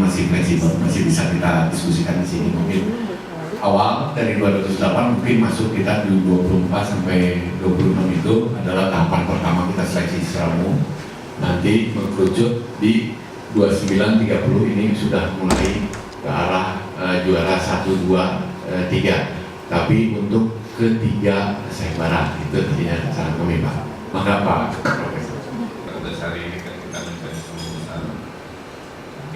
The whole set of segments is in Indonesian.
masih fleksibel, masih bisa kita diskusikan di sini. Mungkin awal dari 208 mungkin masuk kita di 24 sampai 26 itu adalah tahapan pertama kita seleksi secara umum. Nanti mengerucut di 29-30 ini sudah mulai ke arah juara 1, 2, 3. Tapi untuk ketiga sayembara itu artinya saran kami Pak. Maka Pak Profesor. Pada hari ini kan kita mencari keputusan.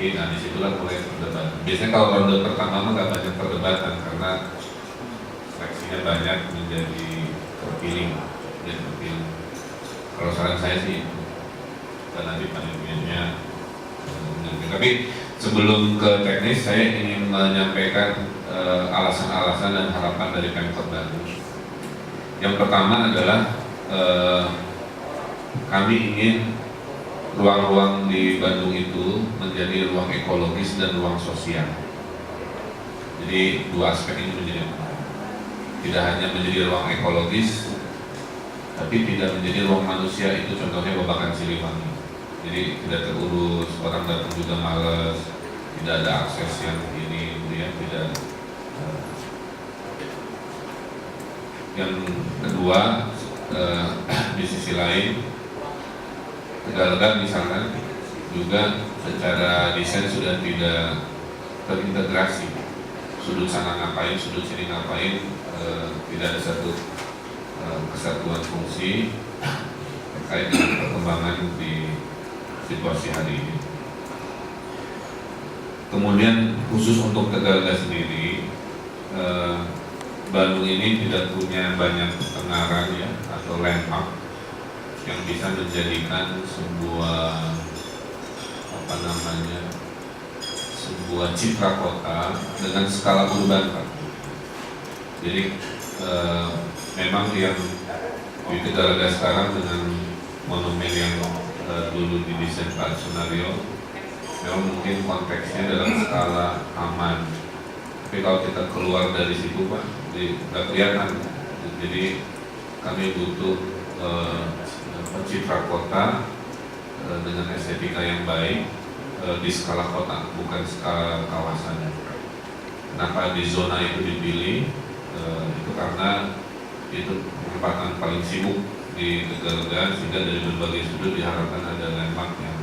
Nah disitulah mulai perdebatan. Biasanya kalau ronde pertama mah nggak banyak perdebatan karena seleksinya banyak menjadi terpilih. Kalau saran saya sih dan nanti panitianya. Tapi sebelum ke teknis, saya ingin menyampaikan alasan-alasan dan harapan dari Pemkot Bandung. Yang pertama adalah kami ingin ruang-ruang di Bandung itu menjadi ruang ekologis dan ruang sosial. Jadi dua aspek ini menjadi tidak hanya menjadi ruang ekologis, tapi tidak menjadi ruang manusia. Itu contohnya Babakan Siliwangi. Jadi tidak terurus, orang datang juga malas, tidak ada akses yang ini, ya, tidak. Yang kedua, di sisi lain, Tegalega misalkan juga secara desain sudah tidak terintegrasi. Sudut sana ngapain, sudut sini ngapain, tidak ada satu kesatuan fungsi terkait dengan perkembangan di situasi hari ini. Kemudian khusus untuk Tegalega sendiri, Bandung ini tidak punya banyak pengarang ya atau landmark yang bisa menjadikan sebuah sebuah citra kota dengan skala urban. Jadi memang yang di Tegalega sekarang dengan monumen yang dulu didesain Pak Sunario, memang mungkin konteksnya dalam skala aman. Tapi kalau kita keluar dari situ Pak, tidak kelihatan. Jadi kami butuh citra kota dengan estetika yang baik di skala kota, bukan skala kawasan. Kenapa di zona itu dipilih? Itu karena itu merupakan paling sibuk di Tegalega, sehingga dari berbagai sudut diharapkan ada landmark yang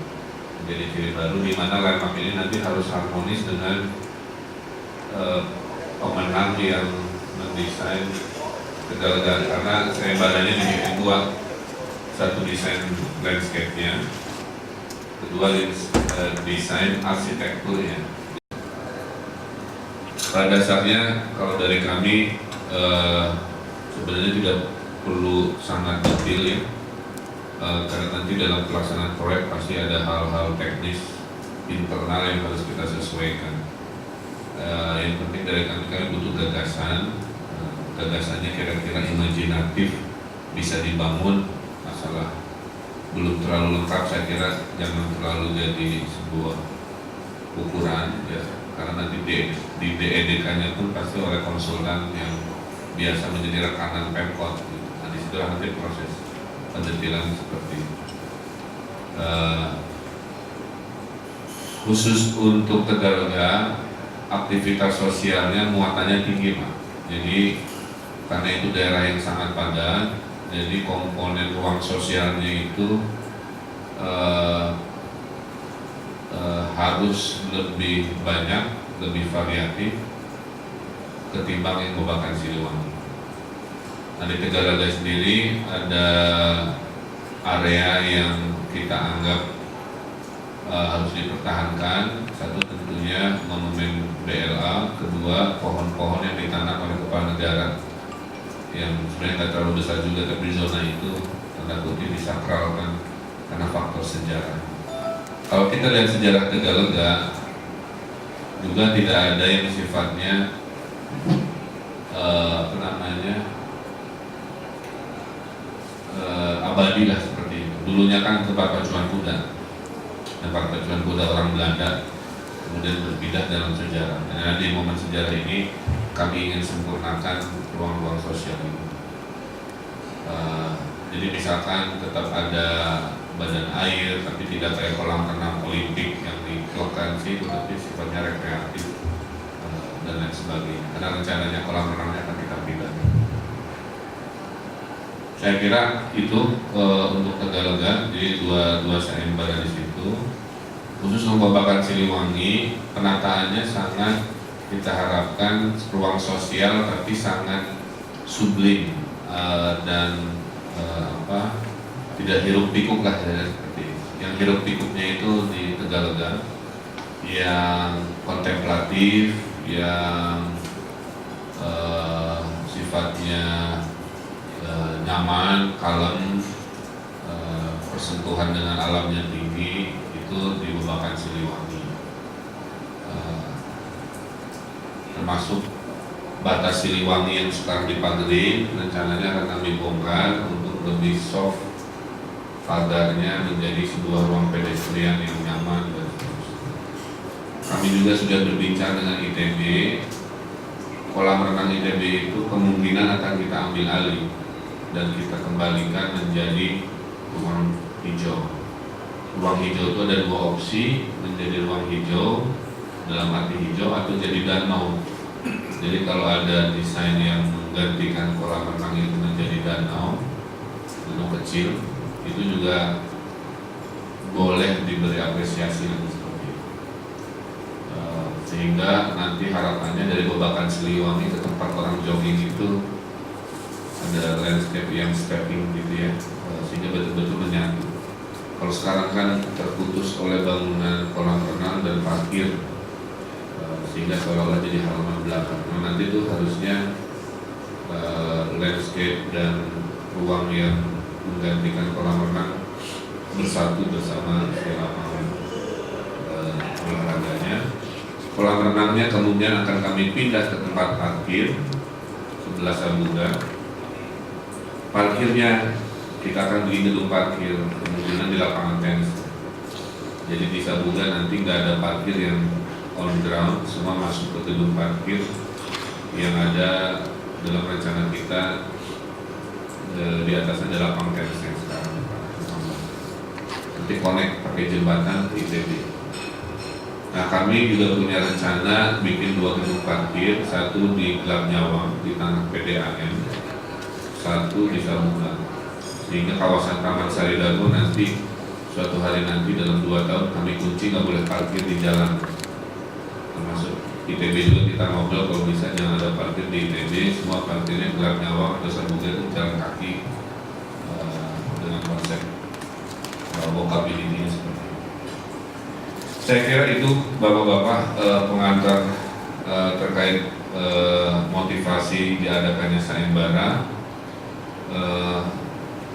menjadi ciri baru, di mana landmark ini nanti harus harmonis dengan pemenang yang mendesain Tegalega. Karena saya badannya dibikin dua, satu desain landscape-nya, kedua desain arsitekturnya. Pada dasarnya kalau dari kami sebenarnya tidak perlu sangat detail ya, karena nanti dalam pelaksanaan proyek pasti ada hal-hal teknis internal yang harus kita sesuaikan. Yang penting dari kami butuh gagasan, gagasannya kira-kira imajinatif, bisa dibangun. Masalah belum terlalu lengkap, saya kira jangan terlalu jadi sebuah ukuran ya, karena nanti di DEDK-nya pun pasti oleh konsultan yang biasa menjadi rekanan Pemkot. Nah di situ nanti proses pendetilan seperti itu. Khusus untuk Tegalega, aktivitas sosialnya muatannya tinggi Pak. Jadi karena itu daerah yang sangat padat, jadi komponen ruang sosialnya itu harus lebih banyak, lebih variatif ketimbang yang Babakan Siliwangi. Nah di Tegalega sendiri ada area yang kita anggap harus dipertahankan. Satu tentunya monumen BLA, kedua pohon-pohon yang ditanam oleh kepala negara yang sebenarnya nggak terlalu besar juga, tapi zona itu tanda kutip disakralkan karena faktor sejarah. Kalau kita lihat sejarah Tegalega juga tidak ada yang sifatnya abadi lah seperti itu. Dulunya kan tempat pacuan kuda, orang Belanda, kemudian berpindah dalam sejarah. Dan di momen sejarah ini kami ingin sempurnakan ruang-ruang sosial ini. Jadi misalkan tetap ada badan air, tapi tidak kayak kolam renang olimpik yang di lokasi, tetapi sifat sifatnya rekreatif dan lain sebagainya. Karena rencananya kolam renangnya akan kita pindah. Saya kira itu untuk Tegalega, jadi dua sayembara di situ. Khusus untuk Babakan Siliwangi, penataannya sangat kita harapkan ruang sosial tapi sangat sublim dan tidak hiruk pikuk lah ya, seperti itu. Yang hiruk pikuknya itu di Tegalega, yang kontemplatif, yang sifatnya nyaman, kalem, persentuhan dengan alamnya tinggi, itu di Babakan Siliwangi. Termasuk batas Siliwangi yang sekarang dipagerin, rencananya akan kami bongkar untuk lebih soft pagarnya menjadi sebuah ruang pedestrian yang nyaman dan seterusnya. Kami juga sudah berbincang dengan ITB. Kolam renang ITB itu kemungkinan akan kita ambil alih dan kita kembalikan menjadi ruang hijau. Ruang hijau itu ada dua opsi, menjadi ruang hijau dalam arti hijau atau jadi danau. Jadi kalau ada desain yang menggantikan kolam renang itu menjadi danau kecil, itu juga boleh diberi apresiasi seperti itu. Sehingga nanti harapannya dari Babakan Siliwangi ke tempat orang jogging itu ada landscape yang stepping gitu ya, sehingga betul-betul menyatu. Kalau sekarang kan terputus oleh bangunan kolam renang dan parkir, sehingga seolah-olah jadi halaman belakang. Nah, nanti itu harusnya landscape dan ruang yang menggantikan kolam renang bersatu bersama si lapangan olahraganya. Kolam renangnya kemudian akan kami pindah ke tempat parkir sebelah Sabuga. Parkirnya kita akan beli gedung parkir kemungkinan di lapangan tenis. Jadi di Sabuga nanti nggak ada parkir yang on ground, semua masuk ke gedung parkir yang ada dalam rencana kita. Di atasnya ada lapangan tenis yang sekarang nanti connect pakai jembatan ITB. Nah, kami juga punya rencana bikin dua gedung parkir, satu di Gelap Nyawang di tanah PDAM, satu di Sabuga, sehingga kawasan Taman Sari Dago nanti suatu hari nanti dalam 2 tahun kami kunci, nggak boleh parkir di jalan. Termasuk ITB juga kita ngobrol kalau bisa jangan ada parkir di ITB, semua parkirnya Gelap Nyawang atau Sabuga itu jalan kaki dengan konsep walkability seperti itu. Saya kira itu bapak-bapak pengantar terkait motivasi diadakannya sayembara.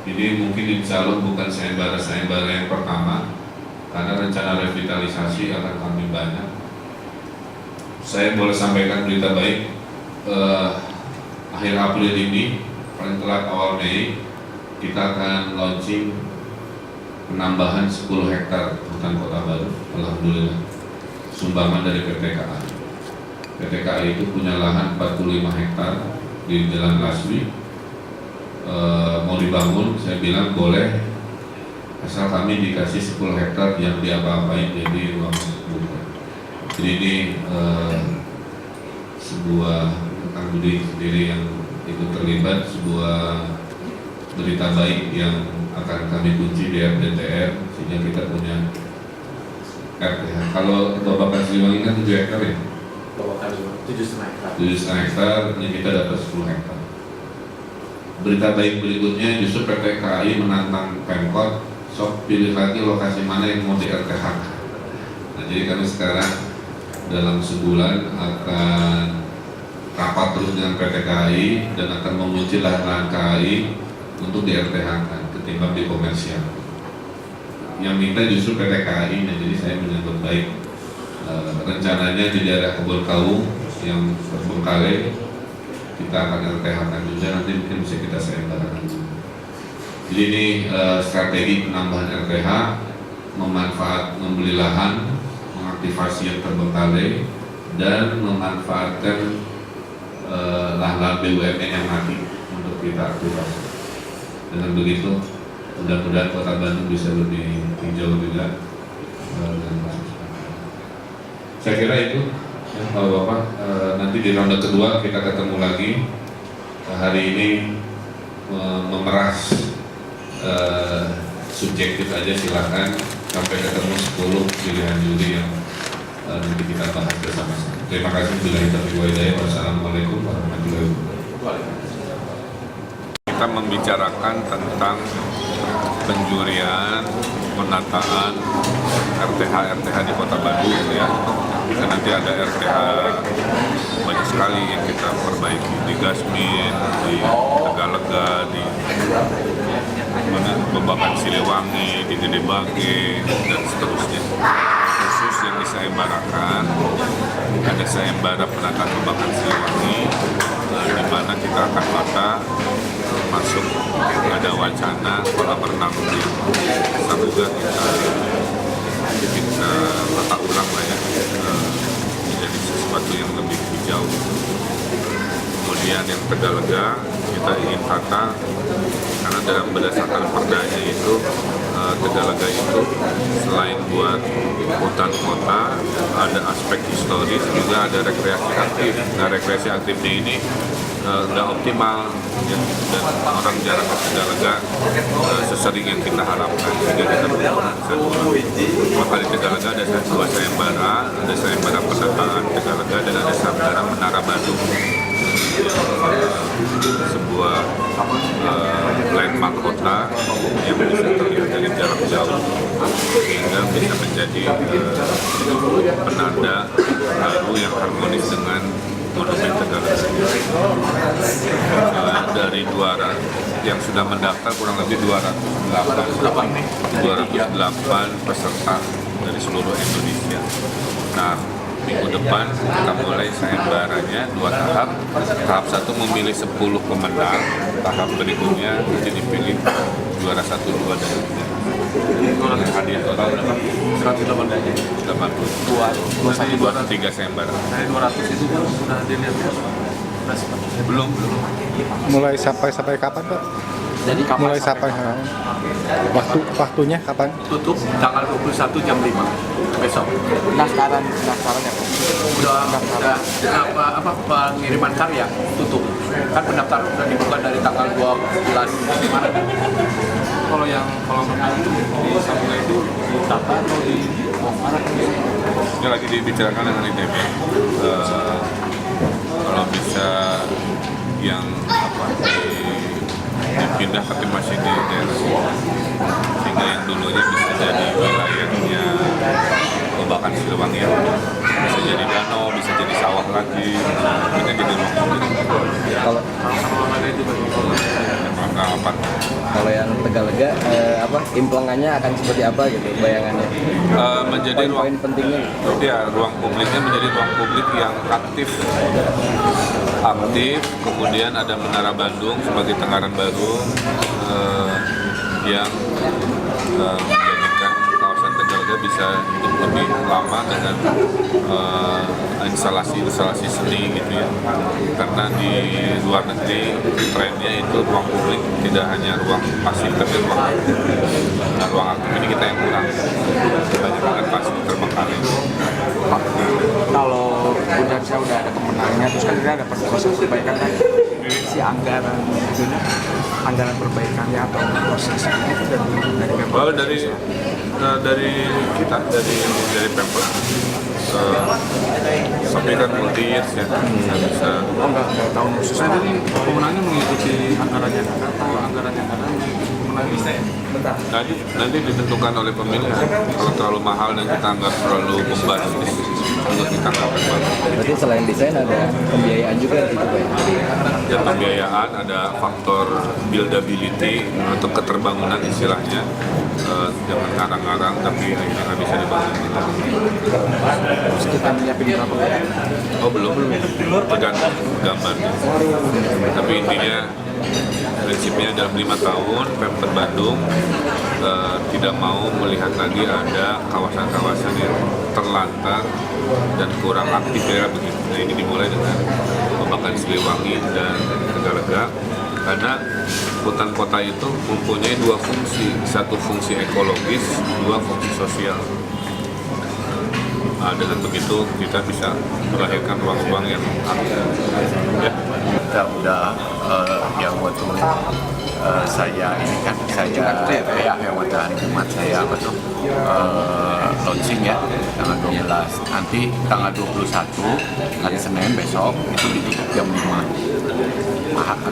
Ini mungkin insya Allah bukan sayembara yang pertama, karena rencana revitalisasi akan kami banyak. Saya boleh sampaikan berita baik, akhir April ini, paling telat awal Mei, kita akan launching penambahan 10 hektar hutan kota baru. Alhamdulillah, sumbangan dari PT KAI. PT KAI itu punya lahan 45 hektar di Jalan Laswi. Mau dibangun, saya bilang boleh, asal kami dikasih 10 hektar yang diapa-apain jadi ruang terbuka. Jadi ini sebuah tentang budi sendiri yang ikut terlibat, sebuah berita baik yang akan kami kunci di RDTR, sehingga kita punya RTH. Kalau Babakan Siliwangi kan 7 hektar ya? Babakan 7,5 hektar. 7,5 hektar, ini kita dapat 10 hektar. Berita baik berikutnya justru PT KAI menantang Pemkot, sok pilih lagi lokasi mana yang mau di RTH. Nah, jadi kami sekarang dalam sebulan akan rapat terus dengan PT KAI dan akan mengunci lahan KAI untuk di RTH ketimbang di komersial. Yang minta justru PT KAI, jadi saya menyambut baik. Rencananya di daerah Kebun Kaung yang terbengkalai kita akan RTH-kan juga, nanti mungkin bisa kita sayembarakan. Jadi ini strategi penambahan RTH, membeli lahan, mengaktifasi yang terbengkalai, dan memanfaatkan lahan-lahan BUMN yang mati untuk kita aktifasi. Dengan begitu, mudah-mudahan Kota Bandung bisa lebih hijau juga. Saya kira itu ya, Bapak, nanti di ronde kedua kita ketemu lagi. Hari ini memeras subjektif aja, silakan sampai ketemu 10 pilihan juri yang nanti kita bahas bersama-sama. Terima kasih. Wassalamualaikum warahmatullahi wabarakatuh. Kita membicarakan tentang penjurian, penataan RTH di Kota Bandung ya. Dan nanti ada RTH banyak sekali yang kita perbaiki di Gasmin, di Tegalega, di Babakan Siliwangi, di Gede Bage, dan seterusnya. Khusus yang di Sayembarakan, ada sayembara penataan Babakan Siliwangi, di mana kita akan masuk ada wacana kolam renang di Sabuga kita tata ulang lah ya, menjadi sesuatu yang lebih hijau. Kemudian yang Tegalega kita ingin tata karena berdasarkan perdanya itu Tegalega itu selain buat hutan kota ada aspek historis, juga ada rekreasi aktif. Nah, rekreasi aktifnya ini nggak optimal ya, dan orang jarang ke Tegalega sesering yang kita harapkan, sehingga kita maka di Tegalega ada dua sayembara, ada sayembara penataan Tegalega dan ada sayembara Menara Bandung, sebuah landmark kota yang bisa terlihat dari jarak jauh sehingga bisa menjadi penanda baru yang harmonis dengan monumen Tegalega. Dari 200 yang sudah mendaftar kurang lebih 208 peserta dari seluruh Indonesia. Nah, minggu depan kita mulai sayembaranya 2 tahap. Tahap 1 memilih 10 pemenang, tahap berikutnya nanti dipilih juara 1, 2, dan 3. Hadiah total berapa? 180. 3 sayembara. Dari 200 itu sudah dilihat Belum. Mulai sampai kapan, Pak? Jadi kapan Mulai sampai waktunya kapan? tutup tanggal 21 jam 5 besok. Pendaftaran ya Pak. Udah pengiriman karya tutup. Kan pendaftaran sudah dibuka dari tanggal 12 Maret. Kalau renang itu di Sabuga itu ditata atau di bongkar? Ini lagi dibicarakan dengan ITB. Kalau bisa yang dipindah tapi masih di daerah sehingga yang dulunya bisa jadi wilayahnya Babakan Siliwangi, bisa jadi danau, bisa jadi sawah lagi, bisa jadi ruang publik. Kalau yang Tegalega implengannya akan seperti apa gitu bayangannya? Menjadi Poin-poin pentingnya. Ya, ruang publiknya menjadi ruang publik yang aktif, kemudian ada Menara Bandung sebagai tenggaran baru yang menjadikan kawasan Tegalega bisa hidup lebih lama dengan instalasi seni gitu ya, karena di luar negeri trennya itu ruang publik tidak hanya ruang pasif tapi ruang aktif. Nah, ruang aktif ini kita yang kurang, banyak banget pasif terbengkalai. Kalau udah ada pemenangnya, terus kan kita ada proses perbaikan kan si anggaran perbaikannya atau prosesnya itu dari Kalau dari kita dari Pemprov sampai kan multi years ya, bisa. enggak tahun khusus. Saya tadi pemenangnya mengikuti anggarannya atau anggarannya pemenangnya. Nanti ditentukan oleh pemilihan. Kalau terlalu mahal dan kita anggap terlalu bombastis untuk ditangkap. Berarti selain desain ada pembiayaan juga gitu Pak? Ya, pembiayaan, ada faktor buildability atau keterbangunan istilahnya. Jangan ngarang-ngarang tapi akhirnya nggak bisa dibangun. Terus kita menyiapin berapa? Oh belum, tergantung gambarnya. Tapi intinya prinsipnya dalam 5 tahun Pemkot Bandung tidak mau melihat lagi ada kawasan-kawasan yang terlantar dan kurang aktif ya begitu. Nah, ini dimulai dengan Babakan Siliwangi dan Tegalega, karena hutan kota itu mempunyai 2 fungsi, 1 fungsi ekologis, 2 fungsi sosial. Dengan begitu kita bisa melahirkan ruang-ruang yang ya. Kita udah yang waktu saya ini kan saya yang waktu hari Jumat saya launching ya tanggal 12, nanti tanggal 21 hari Senin besok itu ditutup jam 5.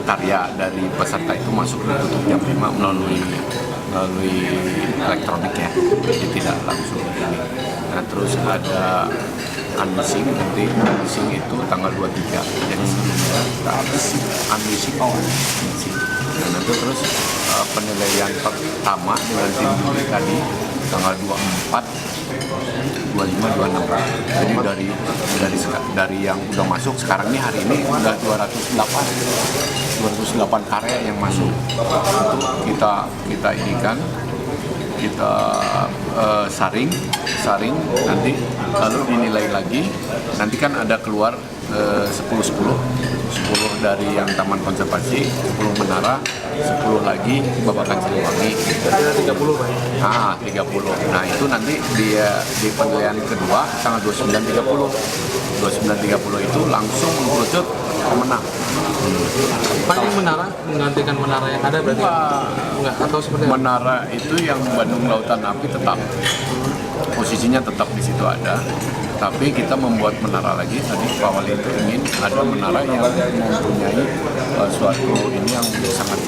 Karya dari peserta itu masuk ditutup jam 5 melalui elektronik ya, jadi tidak langsung ini. Nah terus ada unleashing, nanti unleashing itu tanggal 23, jadi sebelumnya kita unleashing. Nah, nanti terus penilaian pertama dengan tim juri tadi tanggal 24, 25, 26. Jadi dari yang udah masuk sekarang ini hari ini udah 208 karya yang masuk. Itu kita inikan, kita saring nanti lalu dinilai lagi. Nanti kan ada keluar 10 dari yang Taman Konservasi, 10 Menara, 10 lagi Babakan Siliwangi. 30 Pak. 30. Nah, itu nanti di penilaian kedua tanggal 29 30 itu langsung mengerucut pemenang. Pak, ini menara menggantikan menara yang ada berarti? Enggak, atau seperti apa? Menara itu yang Bandung Lautan Api tetap posisinya tetap di situ ada, tapi kita membuat menara lagi. Tadi Pak Wali itu ingin ada menara yang mempunyai suatu ini yang sangat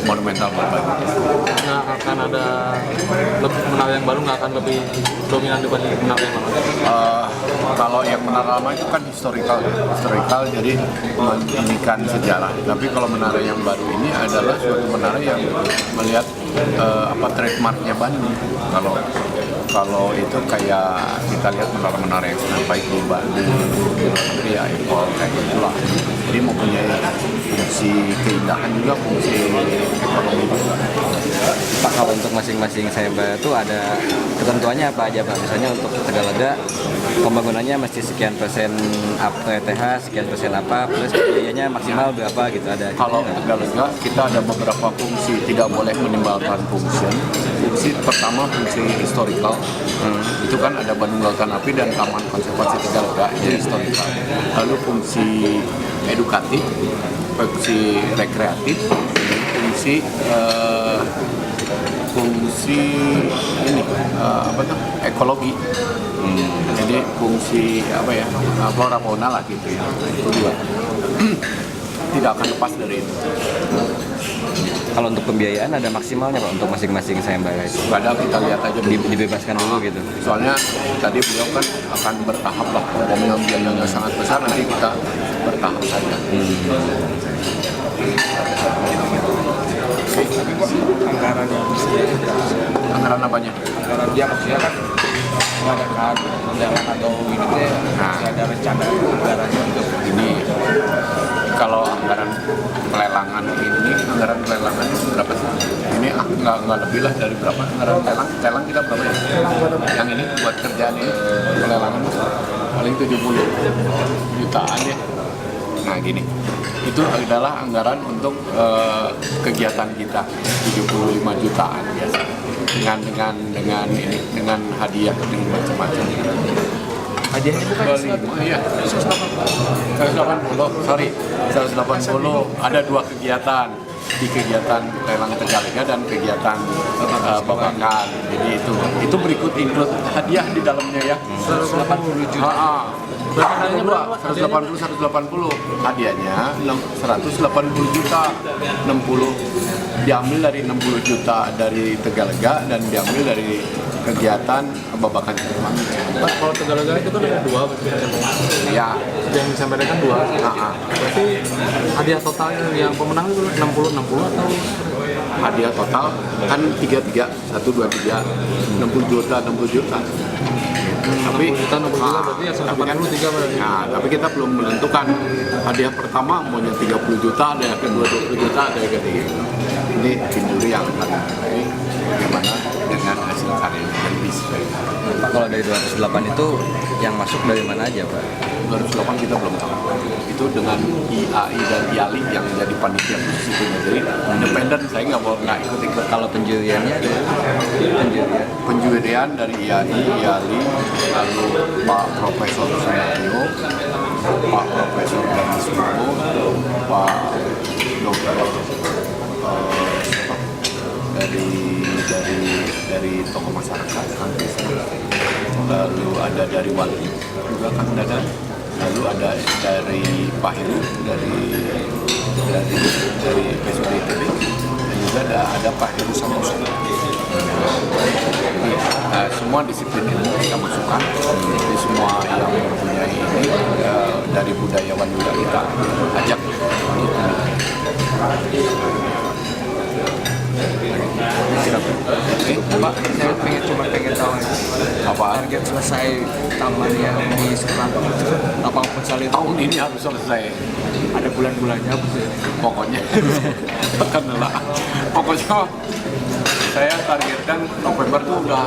monumental buat Bandung. Nggak akan ada menara yang baru, nggak akan lebih dominan dibanding menara yang lama? Kalau yang menara lama itu kan historical, jadi menginikan sejarah. Tapi kalau menara yang baru ini adalah suatu menara yang melihat trademarknya Bandung. Kalau itu kayak kita lihat menara-menara yang sampai di Bandung, ya Eiffel kayak gitulah. Jadi mempunyai fungsi keindahan juga, fungsi ekonomi juga. Pak, kalau untuk masing-masing sayembara itu ada ketentuannya apa aja Pak? Misalnya untuk Tegalega pembangunannya mesti sekian persen ETH, sekian persen apa, plus biayanya maksimal berapa gitu ada? Kalau Tegalega kita ada beberapa fungsi, tidak boleh meninggalkan fungsi pertama fungsi historical. Itu kan ada Bandung Lautan Api dan Taman Konservasi Tegalega, itu historical. Lalu fungsi edukatif, fungsi rekreatif, fungsi ini ekologi. Jadi fungsi flora fauna lah gitu ya. Itu juga tidak akan lepas dari itu. Kalau untuk pembiayaan ada maksimalnya Pak untuk masing-masing sayembara itu? Padahal kita lihat aja dulu. Dibebaskan dulu gitu. Soalnya tadi beliau kan akan bertahap lah. Dan yang biayanya sangat besar nanti kita bertahap saja. Anggaran apanya? Anggaran dia maksudnya kan mengadakan undangan atau ini teh ada rencana anggarannya untuk ini. Kalau anggaran pelelangan ini, anggaran pelelangan berapa sih? Ini nggak lebih lah dari berapa? Anggaran lelang kita berapa ya? Yang ini buat kerjaan ini pelelangan paling 70 jutaan ya. Nah gini, itu adalah anggaran untuk kegiatan kita 75 jutaan biasa. Dengan hadiah dengan macam-macam. Hadiahnya bukan 180, ada 2 kegiatan. Di kegiatan lelang Tegalega dan kegiatan Babakan. Jadi itu include hadiah di dalamnya ya. 180 juta. Hadiahnya berapa? 180. Hadiahnya 180 juta. 60 diambil dari 60 juta dari Tegalega dan diambil dari kegiatan Babakan. Pak, kalau Tegalega itu kan ada 2 berarti Ya. yang disampaikan 2. Berarti hadiah totalnya yang pemenang itu 60 atau Hadiah total kan 3, 1, 2, 3, 60 juta. Tapi 60 juta berarti ya 183 berarti. Nah, tapi kita belum menentukan hadiah pertama maunya 30 juta, ada yang kedua 20 juta, ada yang ketiga. Ini tim juri yang akan menilai bagaimana dengan hasil karya dan bisa. Pak, kalau dari 208 itu yang masuk dari mana aja Pak? 208 kita belum tahu. Itu dengan IAI dan IALI yang jadi panitia khusus itu. Jadi independen, saya nggak ikut. Kalau penjuriannya ada penjurian Penjurian dari IAI, IALI, lalu Pak Profesor Sunaryo, Pak Profesor Gani Sumbo, Pak Dokter dari tokoh masyarakat, lalu ada dari Wali juga Kang Dadan, lalu ada dari Pak Heru dari PSUD ITB, dan juga ada Pak Heru Samusi. Nah, semua disiplin ilmu kita masukkan, jadi semua yang mempunyai ini dari budayawan juga kita ajak untuk Oke, Pak, saya pengen tahu apa target selesai taman yang di Semarang apapun salib tahun ini harus selesai. ada bulan-bulannya apa sih? Pokoknya saya targetkan November tuh udah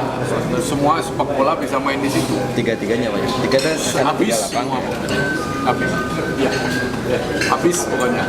semua sepak bola bisa main di situ. Tiga-tiganya Pak. Habis lapang. semua. Habis. Ya. Habis pokoknya.